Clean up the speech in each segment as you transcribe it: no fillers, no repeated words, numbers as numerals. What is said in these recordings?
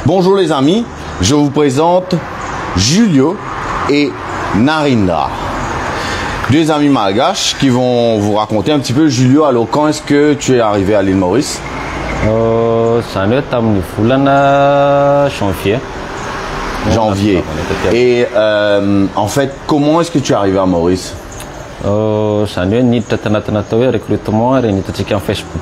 Bonjour les amis, je vous présente Julio et Narindra. Deux amis malgaches qui vont vous raconter un petit peu. Julio, alors quand est-ce que tu es arrivé à l'île Maurice? Janvier. Et en fait, comment est-ce que tu es arrivé à Maurice? Recrutement Facebook.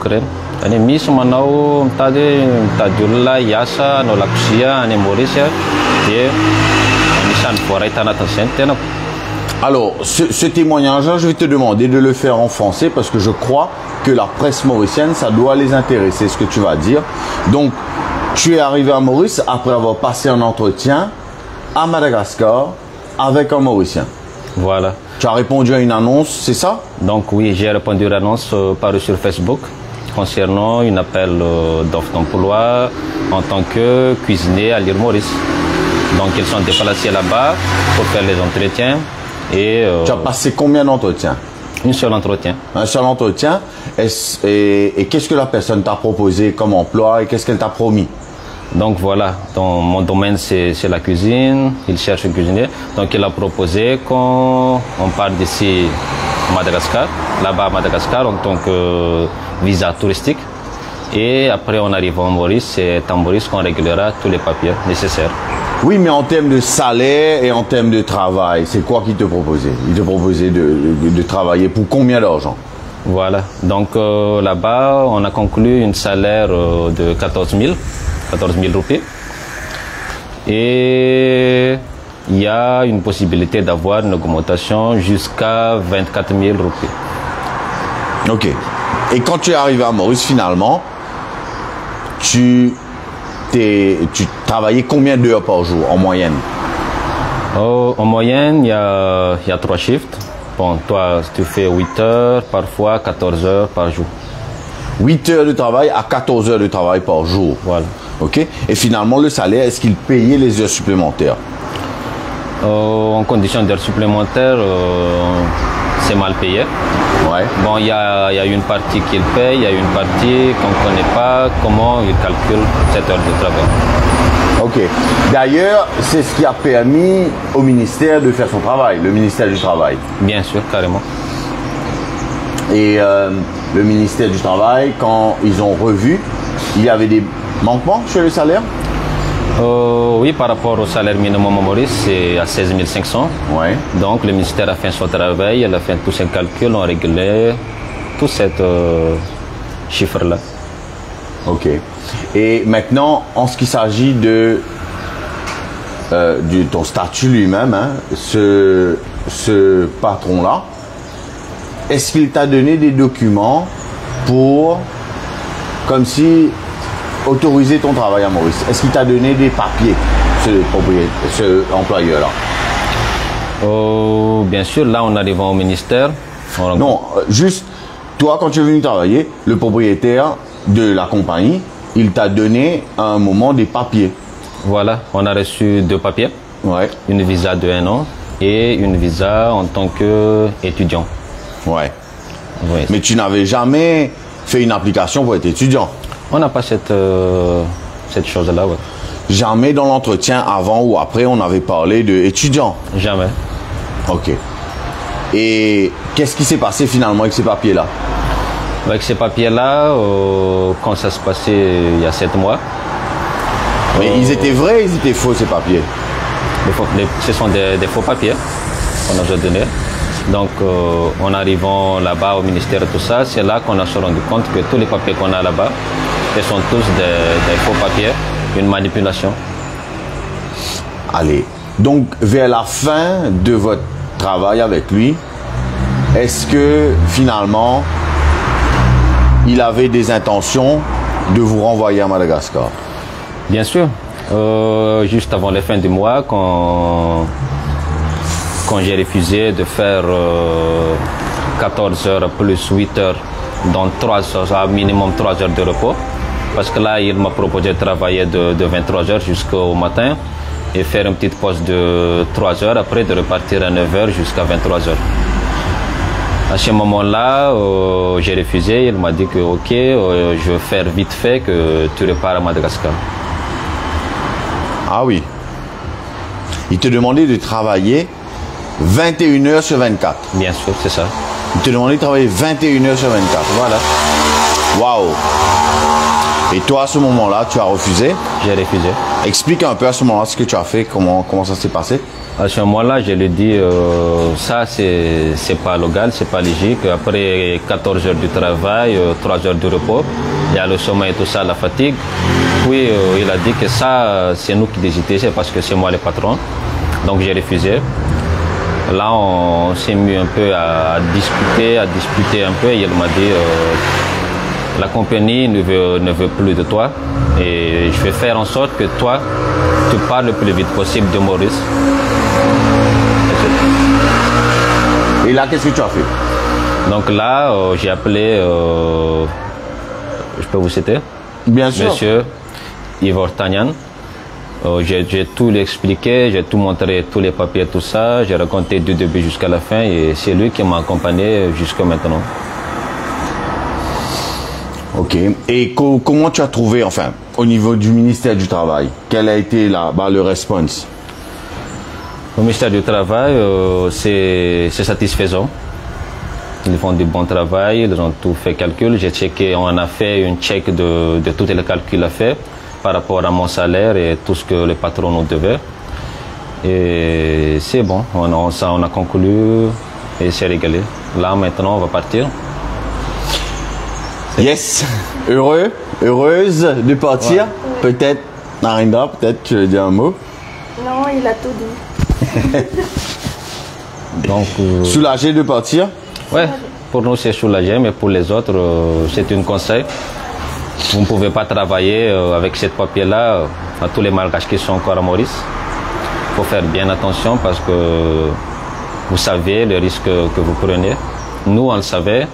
Alors, ce témoignage-là, je vais te demander de le faire en français parce que je crois que la presse mauricienne, ça doit les intéresser, ce que tu vas dire. Donc, tu es arrivé à Maurice après avoir passé un entretien à Madagascar avec un Mauricien. Voilà. Tu as répondu à une annonce, c'est ça? Donc oui, j'ai répondu à l'annonce parue sur Facebook concernant un appel d'offres d'emploi en tant que cuisinier à l'île Maurice. Donc ils sont déplacés là-bas pour faire les entretiens. Et, tu as passé combien d'entretiens? Un seul entretien. Un seul entretien. Et qu'est-ce que la personne t'a proposé comme emploi et qu'est-ce qu'elle t'a promis? Donc voilà, dans mon domaine c'est la cuisine, il cherche un cuisinier. Donc il a proposé qu'on parte d'ici à Madagascar, là-bas à Madagascar en tant que visa touristique. Et après on arrive en Maurice, c'est en Maurice qu'on réglera tous les papiers nécessaires. Oui, mais en termes de salaire et en termes de travail, c'est quoi qu'il te proposait? Il te proposait de travailler pour combien d'argent? Voilà, donc là-bas on a conclu un salaire de 14 000 roupies. Et il y a une possibilité d'avoir une augmentation jusqu'à 24 000 roupies. Ok. Et quand tu es arrivé à Maurice, finalement, tu travaillais combien d'heures par jour en moyenne? En moyenne, il y a 3 shifts. Bon, toi, tu fais 8 heures, parfois 14 heures par jour. 8 heures de travail à 14 heures de travail par jour. Voilà. Ok. Et finalement, le salaire, est-ce qu'il payait les heures supplémentaires? En condition d'heures supplémentaires, c'est mal payé. Ouais. Bon, il y a une partie qu'il paye, il y a une partie qu'on ne connaît pas comment il calcule cette heure de travail. Ok. D'ailleurs, c'est ce qui a permis au ministère de faire son travail, le ministère du Travail. Bien sûr, carrément. Et le ministère du Travail, quand ils ont revu, il y avait des manquements sur le salaire? Oui, par rapport au salaire minimum à Maurice, c'est à 16 500. Ouais. Donc le ministère a fait son travail, il a fait tous ses calculs, on a réglé tout ce chiffre-là. Ok. Et maintenant, en ce qui s'agit de ton statut lui-même, hein, ce patron-là, est-ce qu'il t'a donné des documents pour, comme si, autoriser ton travail à Maurice? Est-ce qu'il t'a donné des papiers, ce employeur-là? Bien sûr, là on arrive au ministère. Non, juste, toi quand tu es venu travailler, le propriétaire de la compagnie, il t'a donné à un moment des papiers. Voilà, on a reçu 2 papiers. Ouais. Une visa de 1 an et une visa en tant qu'étudiant. Ouais. Oui. Mais tu n'avais jamais fait une application pour être étudiant? On n'a pas cette chose-là, ouais. Jamais dans l'entretien avant ou après, on avait parlé d'étudiant? Jamais. Ok. Et qu'est-ce qui s'est passé finalement avec ces papiers-là? Avec ces papiers-là, quand ça se passait il y a 7 mois. Mais ils étaient vrais, ils étaient faux ces papiers? Ce sont des faux papiers qu'on nous a donnés. Donc en arrivant là-bas au ministère et tout ça, c'est là qu'on a se rendu compte que tous les papiers qu'on a là-bas, ce sont tous des faux papiers, une manipulation. Allez, donc vers la fin de votre travail avec lui, est-ce que finalement il avait des intentions de vous renvoyer à Madagascar? Bien sûr. Juste avant la fin du mois, quand j'ai refusé de faire 14 heures plus 8 heures, dans 3 heures, minimum 3 heures de repos, parce que là, il m'a proposé de travailler de 23 heures jusqu'au matin et faire une petite pause de 3 heures, après de repartir à 9 heures jusqu'à 23 heures. À ce moment-là, j'ai refusé. Il m'a dit que ok, je vais faire vite fait que tu repars à Madagascar. Ah oui. Il te demandait de travailler 21 heures sur 24. Bien sûr, c'est ça. Il te demandait de travailler 21 heures sur 24. Voilà. Waouh. Et toi, à ce moment-là, tu as refusé? J'ai refusé. Explique un peu à ce moment-là ce que tu as fait, comment ça s'est passé. À ce moment-là, je lui ai dit, ça, c'est pas légal, c'est pas logique. Après 14 heures de travail, 3 heures de repos, il y a le sommeil et tout ça, la fatigue. Puis, il a dit que ça, c'est nous qui décidons, c'est parce que c'est moi le patron. Donc, j'ai refusé. Là, on s'est mis un peu à discuter un peu. Et il m'a dit, la compagnie ne veut plus de toi. Et je vais faire en sorte que toi, tu parles le plus vite possible de Maurice. Et là, qu'est-ce que tu as fait? Donc là, j'ai appelé, je peux vous citer? Bien sûr. Monsieur Ivor Tanyan. J'ai tout lui expliqué, j'ai tout montré, tous les papiers, tout ça. J'ai raconté du début jusqu'à la fin et c'est lui qui m'a accompagné jusqu'à maintenant. Ok. Et comment tu as trouvé, enfin, au niveau du ministère du Travail, quel a été le response? Au ministère du Travail, c'est satisfaisant. Ils font du bon travail, ils ont tout fait calcul. J'ai checké, on a fait une check de tous les calculs à fait par rapport à mon salaire et tout ce que le patron nous devait. Et c'est bon, on a conclu et c'est réglé. Là, maintenant, on va partir. Yes. Heureuse de partir. Ouais. Peut-être, Narinda, peut-être tu veux dire un mot? Non, il a tout dit. Donc, soulagé de partir? Ouais, pour nous c'est soulagé, mais pour les autres, c'est un conseil. Vous ne pouvez pas travailler avec ce papier-là à tous les Malgaches qui sont encore à Maurice. Il faut faire bien attention parce que vous savez le risque que vous prenez. Nous, on le savait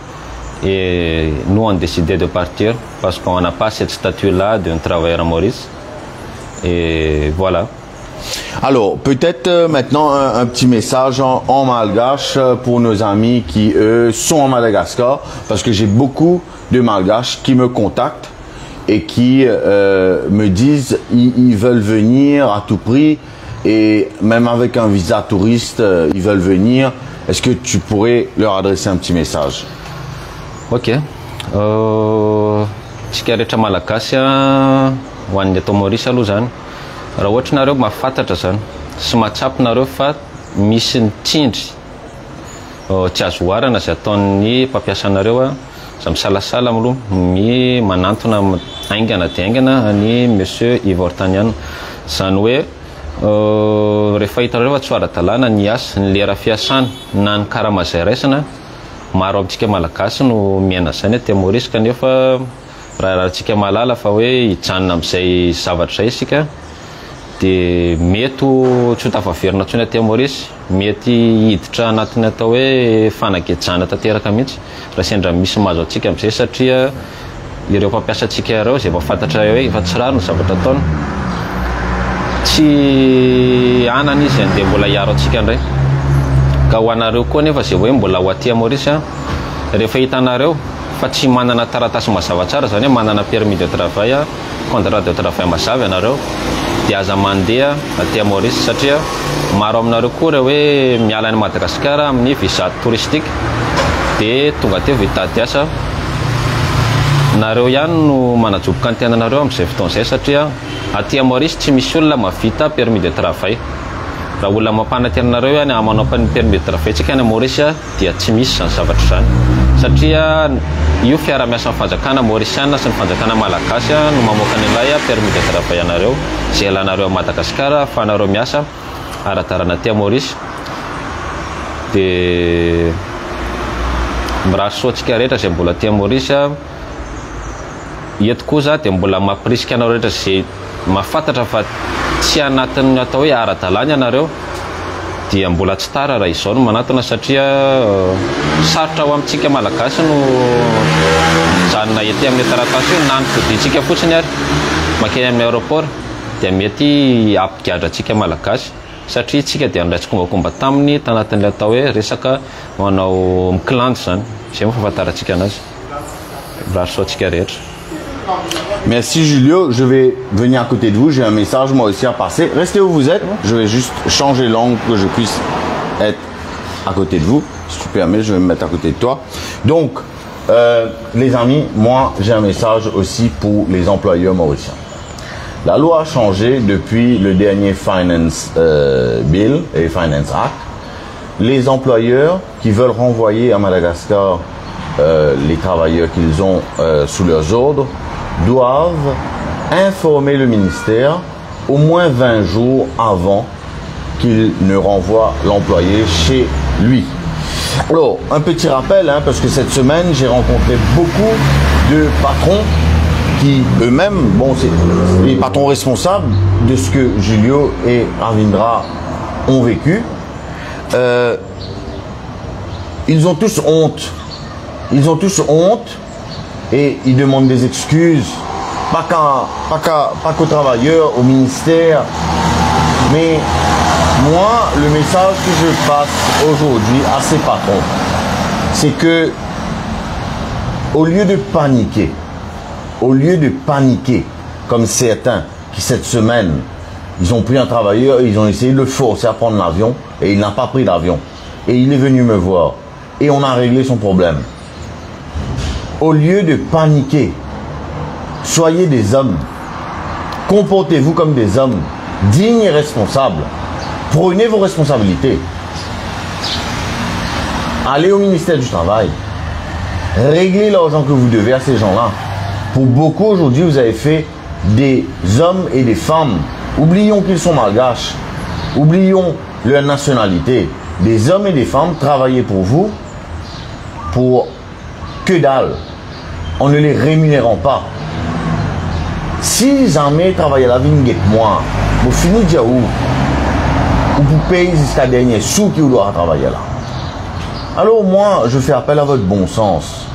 et nous, on a décidé de partir parce qu'on n'a pas cette statut-là d'un travailleur à Maurice. Et voilà. Alors, peut-être maintenant un petit message en malgache pour nos amis qui, eux, sont en Madagascar, parce que j'ai beaucoup de malgaches qui me contactent et qui me disent ils veulent venir à tout prix et même avec un visa touriste, ils veulent venir. Est-ce que tu pourrais leur adresser un petit message? Ok. Tsika Malakasia, hoan'ny atao Maurice aloha zany. Raha ohatra nareo mahafantatra zany sy mahatsapy nareo fa misy ny tsindry tsy azo oharana izay ataon'ny mpampiasa anareo za misalasala aloha ny manantona aingana dia aingana ny monsieur Ivor Tanyan. Zany hoe rehefa hitanareo fa tsy ara-dalàna ny asa ny lera fiasana na ny karama izay raisina maro amintsika malagasy no miaina zany aty Maurice kanefa raha antsika malala fa hoe hijanona amin'izay zavatra izay isika dia mety tsy ho tafaverina intsony aty Maurice, mety hiditra anatiny atao hoe fanagejana tanteraka mihitsy raha sendra misy mahazo antsika amin'izay satria ireo mpampiasa antsika ireo izay mahafantatra hoe efa tsy rano ny zavatra ataony tsy anana izy dia mbola hiaro antsika indray ka ho anareo koa nefa izay hoe mbola ho aty Maurice rehefa hitanareo fa tsy manana taratasy mazava tsara zany hoe manana permis de travail, contrat de travail mazava ianareo dia aza mandeha aty Maurice satria maro aminareo koa raha hoe miala any Madagasikara amin'ny visa touristique dia tonga teo vitady asa. Nareo ihany no manajoboka ny tenanareo amin'izay fotoan'izay satria aty Maurice tsy misy olona mavita permis de travail. Raha olona mampana tenanareo ihany manao permis de travail tsika any Maurice dia tsy misy zany zavatra zany satria io fiara-miasa amin'ny fanjakana mauriciana sy ny fanjakana malagasy no mamoaka an'ilay permis de travail anareo izay alanareo a Madagasikara ahafahanareo miasa ara-dalàna aty Maurice. Dia raha soantsika rehetra izay mbola aty Maurice eto koa za dia mbola mampirisika anareo rehetra izay mahafantatra fa tsy anatin'ny atao hoe ara-dalàna ianareo dia mbola tsy tara raha izao no manatona satria sarotra ho amintsika malagasy no mijanona ety amin'ny taratasy hoe na ny fodintsika fotsiny ary makeny amin'ny aéroport dia mety ampigadra antsika malagasy satria tsika dia niraitsy kombakomba taminy tanatin'ilay atao hoe resaka manao mikilandy zany izay moa fahafantarantsika anazy raha soantsika rehetra. Merci Julio, je vais venir à côté de vous, j'ai un message moi aussi à passer. Restez où vous êtes, je vais juste changer l'angle que je puisse être à côté de vous. Si tu permets, je vais me mettre à côté de toi. Donc, les amis, moi j'ai un message aussi pour les employeurs mauriciens. La loi a changé depuis le dernier Finance Bill et Finance Act. Les employeurs qui veulent renvoyer à Madagascar les travailleurs qu'ils ont sous leurs ordres doivent informer le ministère au moins 20 jours avant qu'il ne renvoie l'employé chez lui. Alors, un petit rappel, hein, parce que cette semaine, j'ai rencontré beaucoup de patrons qui eux-mêmes, bon, c'est les patrons responsables de ce que Julio et Ravindra ont vécu. Ils ont tous honte. Ils ont tous honte et ils demandent des excuses, pas qu'aux travailleurs, au ministère. Mais moi, le message que je passe aujourd'hui à ces patrons, c'est que au lieu de paniquer comme certains qui cette semaine, ils ont pris un travailleur et ils ont essayé de le forcer à prendre l'avion et il n'a pas pris l'avion. Et il est venu me voir et on a réglé son problème. Au lieu de paniquer, soyez des hommes. Comportez-vous comme des hommes, dignes et responsables. Prenez vos responsabilités. Allez au ministère du Travail. Réglez l'argent que vous devez à ces gens-là. Pour beaucoup aujourd'hui, vous avez fait des hommes et des femmes. Oublions qu'ils sont malgaches. Oublions leur nationalité. Des hommes et des femmes travaillaient pour vous pour que dalle, en ne les rémunérant pas. Si jamais travaillent à la vigne moi, vous finissez déjà où? Ou vous payez jusqu'à dernier sou qui vous doit travailler là. Alors moi, je fais appel à votre bon sens.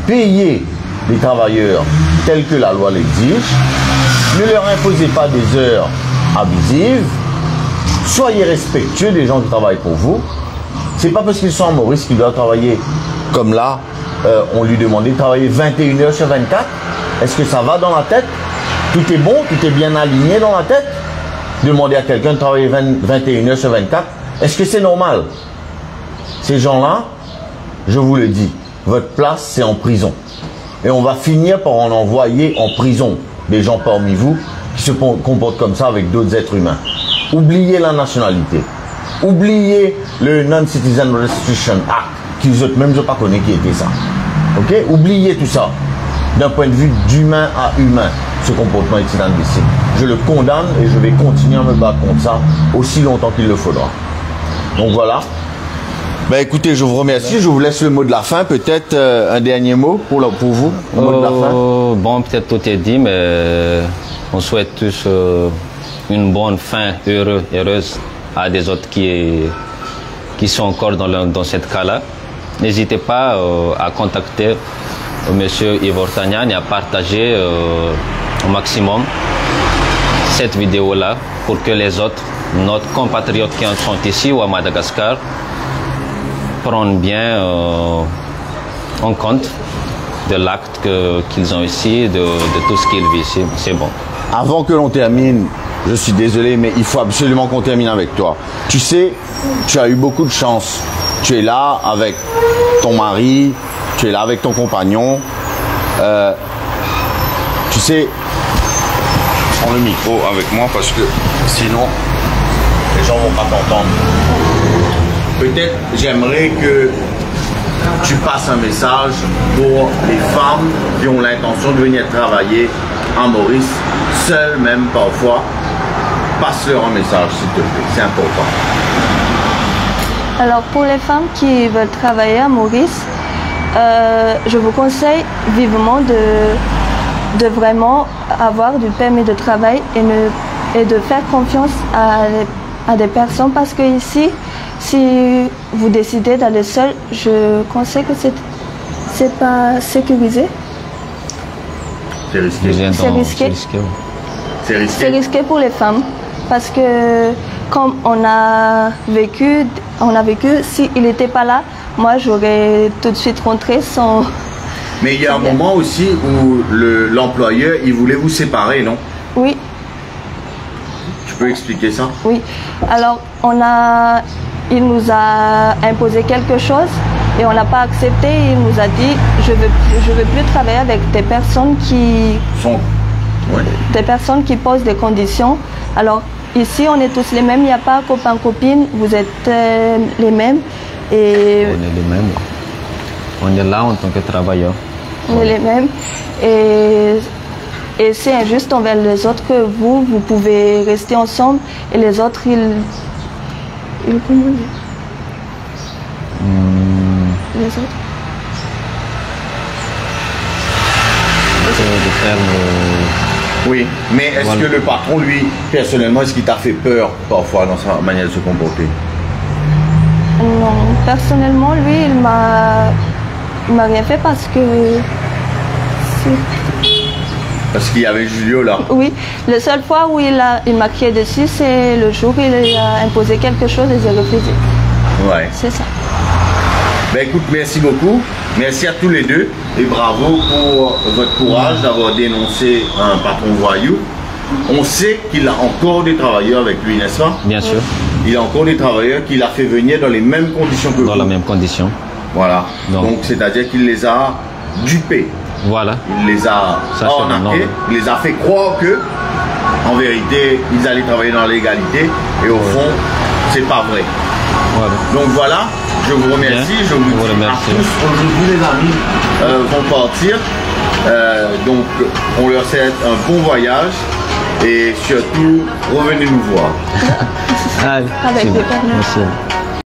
Payez les travailleurs tels que la loi l'exige. Ne leur imposez pas des heures abusives. Soyez respectueux des gens qui travaillent pour vous. C'est pas parce qu'ils sont en Maurice qu'ils doivent travailler comme là. On lui demandait de travailler 21 heures sur 24. Est-ce que ça va dans la tête? Tout est bon, tout est bien aligné dans la tête? Demander à quelqu'un de travailler 21 heures sur 24. Est-ce que c'est normal? Ces gens-là, je vous le dis, votre place c'est en prison. Et on va finir par en envoyer en prison des gens parmi vous qui se comportent comme ça avec d'autres êtres humains. Oubliez la nationalité. Oubliez le Non-Citizen Restitution Act, qui vous autres même je ne pas connais qui était ça. Ok? Oubliez tout ça. D'un point de vue d'humain à humain, ce comportement est inadmissible. Je le condamne et je vais continuer à me battre contre ça aussi longtemps qu'il le faudra. Donc voilà. Ben écoutez, je vous remercie. Je vous laisse le mot de la fin. Peut-être un dernier mot pour vous. Le mot de la fin. Bon, peut-être tout est dit, mais on souhaite tous une bonne fin heureuse à des autres qui sont encore dans cette cas-là. N'hésitez pas à contacter M. Ivor Tagnan et à partager au maximum cette vidéo-là pour que les autres, notre compatriotes qui en sont ici ou à Madagascar, prennent bien en compte de l'acte qu'ils ont ici, de tout ce qu'ils vivent ici. C'est bon. Avant que l'on termine, je suis désolé, mais il faut absolument qu'on termine avec toi. Tu sais, tu as eu beaucoup de chance. Tu es là avec ton mari, tu es là avec ton compagnon. Tu sais, prends le micro avec moi parce que sinon, les gens vont pas t'entendre. Peut-être j'aimerais que tu passes un message pour les femmes qui ont l'intention de venir travailler en Maurice, seules même parfois. Passe-leur un message s'il te plaît, c'est important. Alors pour les femmes qui veulent travailler à Maurice, je vous conseille vivement de vraiment avoir du permis de travail et de faire confiance à des personnes parce que ici, si vous décidez d'aller seul, je conseille que c'est pas sécurisé. C'est risqué. C'est risqué. C'est risqué. C'est risqué pour les femmes parce que comme on a vécu, s'il n'était pas là, moi j'aurais tout de suite rentré sans Mais il y a un bien. moment aussi où l'employeur, il voulait vous séparer, non? Oui, Tu peux expliquer ça? oui. Alors, il nous a imposé quelque chose et on n'a pas accepté. Il nous a dit, je veux plus travailler avec des personnes Ouais. des personnes qui posent des conditions. Alors, ici, on est tous les mêmes. Il n'y a pas copain-copine. Vous êtes les mêmes. Et On est les mêmes. On est là en tant que travailleur. on est les mêmes. Et c'est injuste envers les autres que vous pouvez rester ensemble et les autres, ils comment dire Les autres. C'est des termes, Oui, mais est-ce Voilà. que le patron, lui, personnellement, est-ce qu'il t'a fait peur parfois dans sa manière de se comporter? Non, personnellement, lui, il m'a rien fait parce que Parce qu'il y avait Julio là. oui, la seule fois où il m'a crié dessus, c'est le jour où il a imposé quelque chose et j'ai refusé. Ouais. C'est ça. Ben écoute, merci beaucoup. Merci à tous les deux et bravo pour votre courage d'avoir dénoncé un patron voyou. On sait qu'il a encore des travailleurs avec lui, n'est-ce pas? bien sûr, Il a encore des travailleurs qu'il a fait venir dans les mêmes conditions que dans vous. la même condition. Voilà. Donc. Donc c'est-à-dire qu'il les a dupés. Voilà. Il les a Ça, c'est arnaqués, normal. il les a fait croire que, en vérité, ils allaient travailler dans la légalité et au fond, c'est pas vrai. Voilà. Donc voilà, je vous remercie, Bien. je vous Je vous dis à remercie. tous, aujourd'hui les amis vont partir, donc on leur souhaite un bon voyage et surtout revenez nous voir. Allez, Avec c'est les bon. parents. Merci.